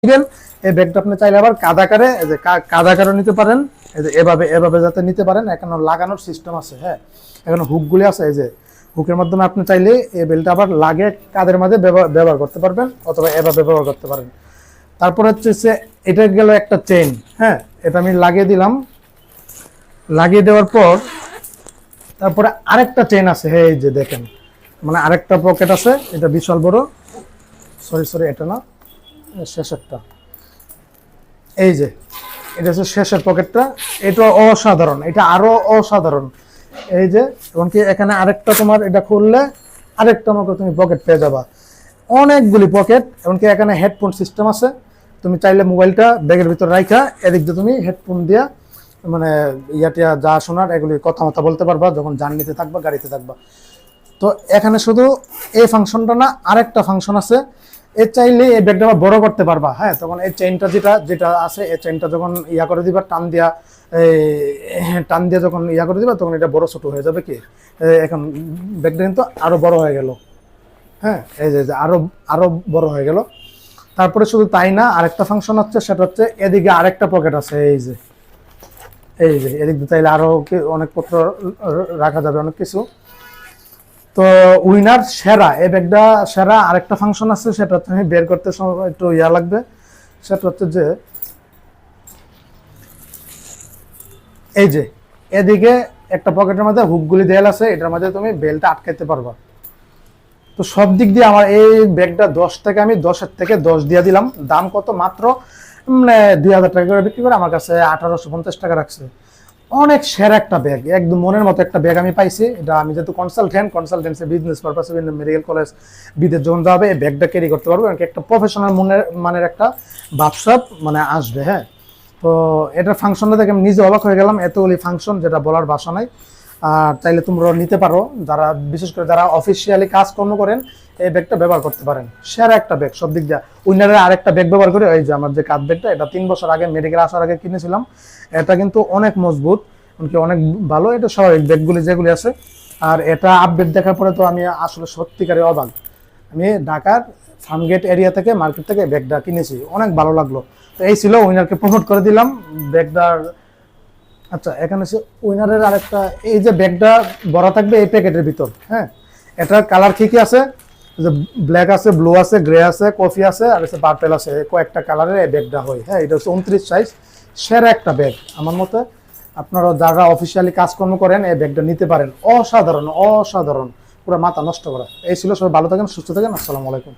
দিবেন। এই ব্যাগটা আপনি চাইলে আবার কাঁধ আকারে নিতে পারেন, এই যে এভাবে এভাবে যাতে নিতে পারেন। এখানে লাগানোর সিস্টেম আছে, হ্যাঁ এখানে হুকগুলি আছে, এই যে হুকের মাধ্যমে আপনি চাইলে এই বেল্টটা আবার লাগিয়ে কাঁধের মাঝে ব্যবহার করতে পারবেন, অথবা এভাবে ব্যবহার করতে পারেন। তারপর হচ্ছে এটা গেল একটা চেইন, হ্যাঁ এটা আমি লাগিয়ে দিলাম। লাগিয়ে দেওয়ার পর তারপরে আরেকটা চেইন আছে, হ্যাঁ এই যে দেখেন, মানে আরেকটা পকেট আছে, এটা বিশাল বড়। সরি এটা না, শেষেরটা, এই যে এটা হচ্ছে শেষের পকেটটা। এটা অসাধারণ, এটা আরো অসাধারণ। এই যে এমনকি এখানে আরেকটা, তোমার এটা খুললে আরেকটা মতো তুমি পকেট পেয়ে যাবা, অনেকগুলি পকেট। এমনকি এখানে হেডফোন সিস্টেম আছে, তুমি চাইলে মোবাইলটা ব্যাগের ভিতর রাখা এদিক দিয়ে তুমি হেডফোন দিয়া মানে ইয়াটিয়া যা শোনার এগুলি কথা বলতে পারবা যখন জার্নিতে থাকবা, গাড়িতে থাকবা। তো এখানে শুধু এই ফাংশনটা না, আরেকটা ফাংশন আছে। এর চাইলে এই ব্যাগটা আবার বড় করতে পারবা, হ্যাঁ তখন এই চেইনটা যেটা আছে, এই চেইনটা যখন ইয়া করে দিবা, টান দিয়া যখন ইয়া করে দিবা, তখন এটা বড় ছোট হয়ে যাবে। কি এখন ব্যাগটা কিন্তু আরো বড় হয়ে গেল, হ্যাঁ এই যে আরো আরো বড় হয়ে গেল। তারপরে শুধু তাই না, আরেকটা ফাংশন হচ্ছে, সেটা হচ্ছে এদিকে আরেকটা পকেট আছে, এই যে এদিক দিয়ে চাইলে আরো অনেক পত্র রাখা যাবে, অনেক কিছু। তো উইনার সেরা, এই ব্যাগটা সেরা। আরেকটা ফাংশন আছে, সেটা হচ্ছে আমি বের করতে সময় একটু ইয়া লাগবে। সেটা হচ্ছে যে এই যে এদিকে একটা পকেটের মধ্যে হুকগুলি দেয়াল আছে, এটার মধ্যে তুমি বেলটা আটকাইতে পারবা। তো সব দিক দিয়ে আমার এই ব্যাগটা 10 থেকে আমি 10-এর থেকে 10 দিয়ে দিলাম। দাম কত? মাত্র মানে 2000 টাকা করে বিক্রি করে আমার কাছে 1850 টাকা রাখছে। অনেক সেরা একটা ব্যাগ, একদম মনের মতো একটা ব্যাগ আমি পাইছি। এটা আমি যেহেতু কনসালটেন্সি বিজনেস পারপাসে মেডিকেল কলেজ বিদেশ যখন যাবে, এই ব্যাগটা ক্যারি করতে পারবো, একটা প্রফেশনাল মানের একটা ব্যবসাপ মানে আসবে, হ্যাঁ। তো এটার ফাংশনটা দেখে আমি নিজে অবাক হয়ে গেলাম, এতগুলি ফাংশন যেটা বলার ভাষা নাই। আর চাইলে তোমরা নিতে পারো, যারা বিশেষ করে যারা অফিসিয়ালি কাজকর্ম করেন, এই ব্যাগটা ব্যবহার করতে পারেন। সেরা একটা ব্যাগ সব দিক দিয়ে। উইনারের আরেকটা ব্যাগ ব্যবহার করে, এই যে আমার যে কাঁধ ব্যাগটা, এটা 3 বছর আগে মেডিকেল আসার আগে কিনেছিলাম। এটা কিন্তু অনেক মজবুত, এমনকি অনেক ভালো। এটা স্বাভাবিক ব্যাগগুলি যেগুলি আছে। আর এটা আপডেট দেখার পরে তো আমি আসলে সত্যিকারে অবাক। আমি ঢাকার ফার্মগেট এরিয়া থেকে, মার্কেট থেকে ব্যাগটা কিনেছি, অনেক ভালো লাগলো। তো এই ছিল, উইনারকে প্রমোট করে দিলাম ব্যাগটার। আচ্ছা এখানে হচ্ছে উইনারের আরেকটা, এই যে ব্যাগটা ভরা থাকবে এই প্যাকেটের ভিতর, হ্যাঁ এটার কালার কি কি আছে? যে ব্ল্যাক আছে, ব্লু আছে, গ্রে আছে, কফি আছে, আর হচ্ছে পার্পেল আছে, কয়েকটা কালারের এই ব্যাগটা হয়, হ্যাঁ এটা হচ্ছে 29 সাইজ। সেরা একটা ব্যাগ আমার মতে। আপনারা যারা অফিসিয়ালি কাজকর্ম করেন, এই ব্যাগটা নিতে পারেন। অসাধারণ অসাধারণ, পুরো মাথা নষ্ট করা। এই ছিল, সবাই ভালো থাকেন, সুস্থ থাকেন, আসসালামু আলাইকুম।